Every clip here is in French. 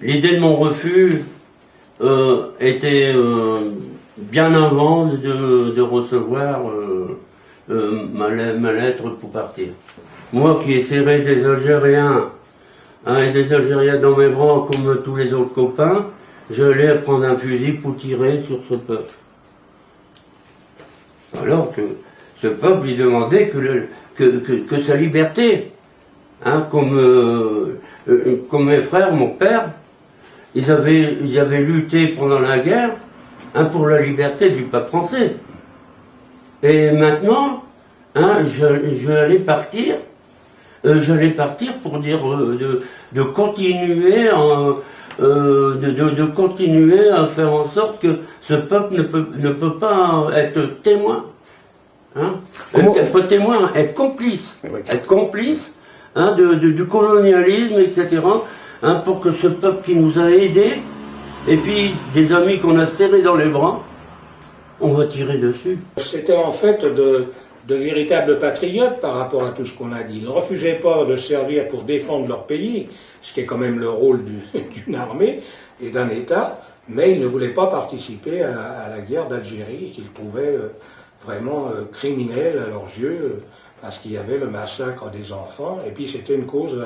L'idée de mon refus était bien avant de recevoir ma lettre pour partir. Moi qui ai serré des Algériens, et des Algériens dans mes bras comme tous les autres copains, j'allais prendre un fusil pour tirer sur ce peuple. Alors que ce peuple, il demandait que sa liberté, comme mes frères, mon père, ils avaient lutté pendant la guerre pour la liberté du peuple français. Et maintenant, j'allais partir pour dire de continuer à faire en sorte que ce peuple ne peut pas être témoin. Être témoin, être complice. Être complice du colonialisme, etc. Pour que ce peuple qui nous a aidés, et puis des amis qu'on a serrés dans les bras, on va tirer dessus. C'était en fait de véritables patriotes par rapport à tout ce qu'on a dit. Ils ne refusaient pas de servir pour défendre leur pays, ce qui est quand même le rôle d'une armée et d'un État, mais ils ne voulaient pas participer à la guerre d'Algérie, qu'ils trouvaient vraiment criminelle à leurs yeux, parce qu'il y avait le massacre des enfants, et puis c'était une cause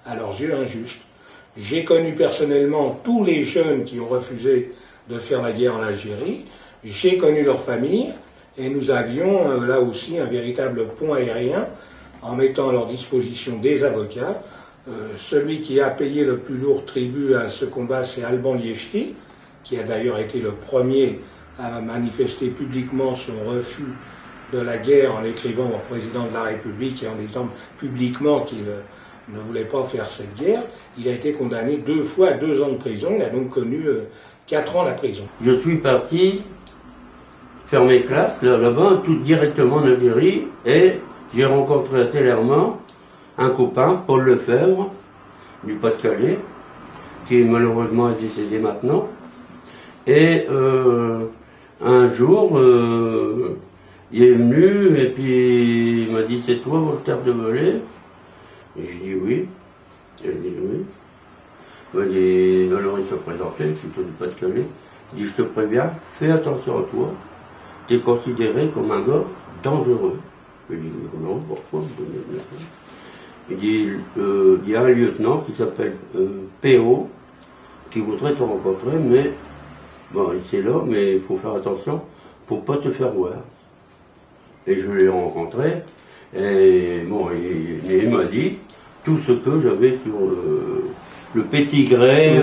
à leurs yeux injuste. J'ai connu personnellement tous les jeunes qui ont refusé de faire la guerre en Algérie, j'ai connu leurs familles, et nous avions là aussi un véritable pont aérien en mettant à leur disposition des avocats. Celui qui a payé le plus lourd tribut à ce combat, c'est Alban Liechti, qui a d'ailleurs été le premier à manifester publiquement son refus de la guerre en écrivant au président de la République et en disant publiquement qu'il ne voulait pas faire cette guerre. Il a été condamné 2 fois à 2 ans de prison. Il a donc connu 4 ans la prison. Je suis parti faire mes classes là-bas, tout directement en Algérie, et j'ai rencontré à Tellerman un copain, Paul Lefebvre, du Pas-de-Calais, qui malheureusement est décédé maintenant. Et un jour, il est venu et puis il m'a dit: c'est toi Voltaire de Velay? Et j'ai dit oui. Il a dit oui. Il m'a dit, alors il se présentait, plutôt du Pas-de-Calais. Il dit: je te préviens, fais attention à toi. Tu es considéré comme un gars dangereux. Je dis: non, pourquoi? Il dit: il y a un lieutenant qui s'appelle P.O. qui voudrait te rencontrer, mais bon, c'est là, mais il faut faire attention pour pas te faire voir. Et je l'ai rencontré, et bon, il m'a dit tout ce que j'avais sur le pétigré.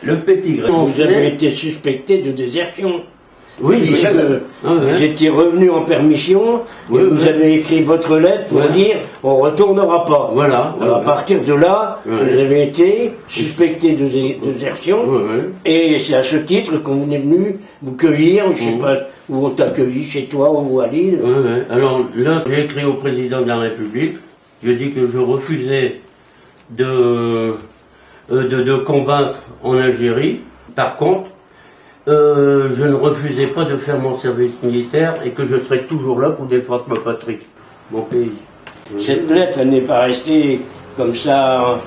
Le pétigré. Vous avez été suspecté de désertion. Oui, vous étiez revenu en permission, et vous avez écrit votre lettre pour dire on ne retournera pas. Voilà. Alors, à partir de là, vous avez été suspecté de désertion, et c'est à ce titre qu'on est venu vous cueillir, je ne sais pas où on t'a accueilli, chez toi ou à Lille. Alors là, j'ai écrit au président de la République, j'ai dit que je refusais de combattre en Algérie. Par contre, je ne refusais pas de faire mon service militaire et que je serais toujours là pour défendre ma patrie, mon pays. Cette lettre, elle n'est pas restée comme ça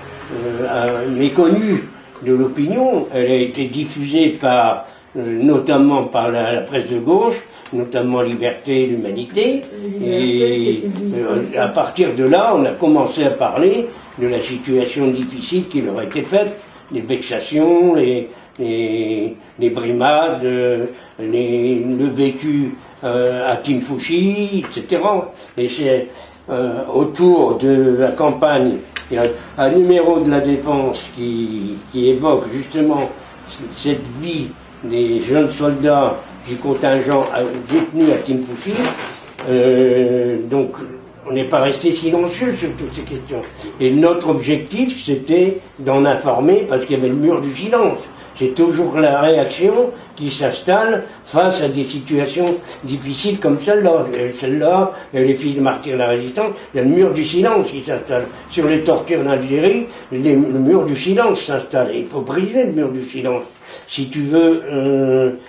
méconnue de l'opinion. Elle a été diffusée notamment par la presse de gauche, notamment Liberté et l'Humanité. Et à partir de là, on a commencé à parler de la situation difficile qui leur était faite, des vexations, les brimades, le vécu à Tinfouchi, etc. Et c'est autour de la campagne, il y a un numéro de la Défense qui évoque justement cette vie des jeunes soldats du contingent détenus à Tinfouchi. Donc on n'est pas resté silencieux sur toutes ces questions. Et notre objectif, c'était d'en informer parce qu'il y avait le mur du silence. C'est toujours la réaction qui s'installe face à des situations difficiles comme celle-là. Celle-là, les filles de martyrs de la résistance, il y a le mur du silence qui s'installe. Sur les tortures d'Algérie, le mur du silence s'installe. Et il faut briser le mur du silence. Si tu veux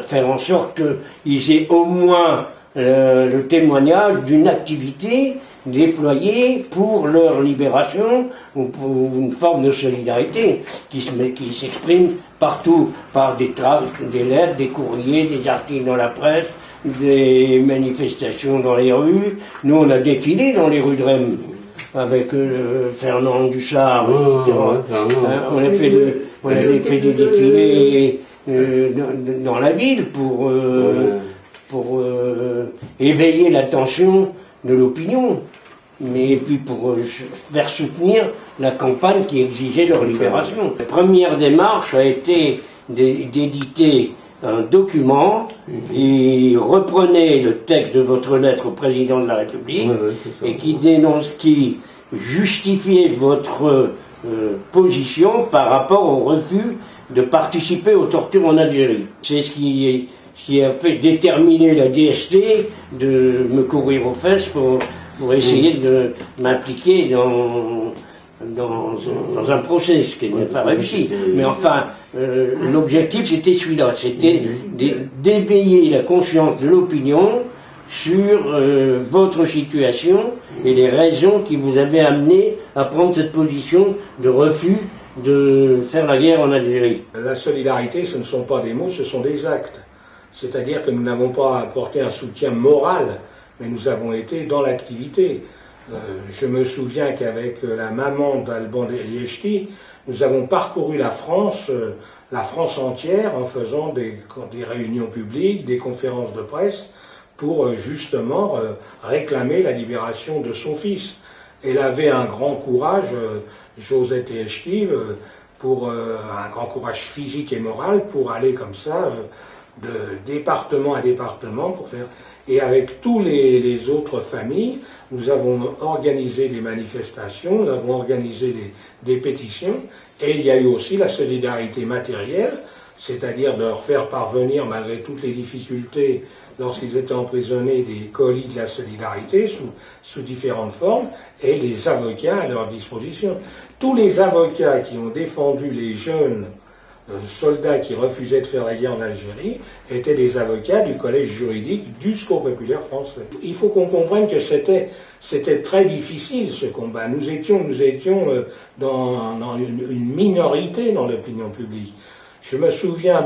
faire en sorte qu'ils aient au moins le témoignage d'une activité déployés pour leur libération ou pour une forme de solidarité qui s'exprime partout par des lettres, des courriers, des articles dans la presse, des manifestations dans les rues. Nous, on a défilé dans les rues de Rennes avec Fernand Dussard, etc. On a fait des défilés dans la ville pour éveiller l'attention de l'opinion, mais puis pour faire soutenir la campagne qui exigeait leur libération. La première démarche a été d'éditer un document qui reprenait le texte de votre lettre au président de la République et qui justifiait votre position par rapport au refus de participer aux tortures en Algérie. C'est ce qui a fait déterminer la DST de me courir aux fesses pour essayer de m'impliquer dans un procès, ce qui n'a pas réussi. Mais enfin, l'objectif c'était celui-là, c'était d'éveiller la conscience de l'opinion sur votre situation et les raisons qui vous avaient amené à prendre cette position de refus de faire la guerre en Algérie. La solidarité, ce ne sont pas des mots, ce sont des actes. C'est-à-dire que nous n'avons pas apporté un soutien moral, mais nous avons été dans l'activité. Je me souviens qu'avec la maman d'Alban Liechti, nous avons parcouru la France entière, en faisant des réunions publiques, des conférences de presse, pour justement réclamer la libération de son fils. Elle avait un grand courage, Josette Liechti, pour un grand courage physique et moral, pour aller comme ça de département à département pour faire. Et avec tous les autres familles, nous avons organisé des manifestations, nous avons organisé des pétitions, et il y a eu aussi la solidarité matérielle, c'est-à-dire de leur faire parvenir, malgré toutes les difficultés, lorsqu'ils étaient emprisonnés, des colis de la solidarité sous différentes formes, et les avocats à leur disposition. Tous les avocats qui ont défendu les jeunes soldats qui refusaient de faire la guerre en Algérie étaient des avocats du collège juridique du Secours populaire français. Il faut qu'on comprenne que c'était très difficile ce combat. Nous étions dans une minorité dans l'opinion publique. Je me souviens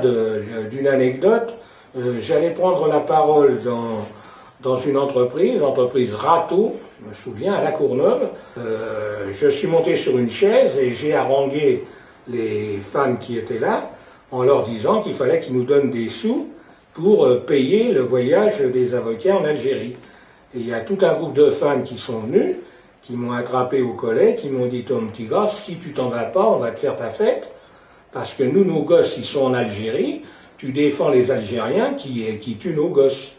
d'une anecdote. J'allais prendre la parole dans une entreprise Râteau, je me souviens, à La Courneuve. Je suis monté sur une chaise et j'ai harangué les femmes qui étaient là, en leur disant qu'il fallait qu'ils nous donnent des sous pour payer le voyage des avocats en Algérie. Et il y a tout un groupe de femmes qui sont venues, qui m'ont attrapé au collet, qui m'ont dit « Ton petit gosse, si tu t'en vas pas, on va te faire ta fête, parce que nous, nos gosses, ils sont en Algérie, tu défends les Algériens qui tuent nos gosses. »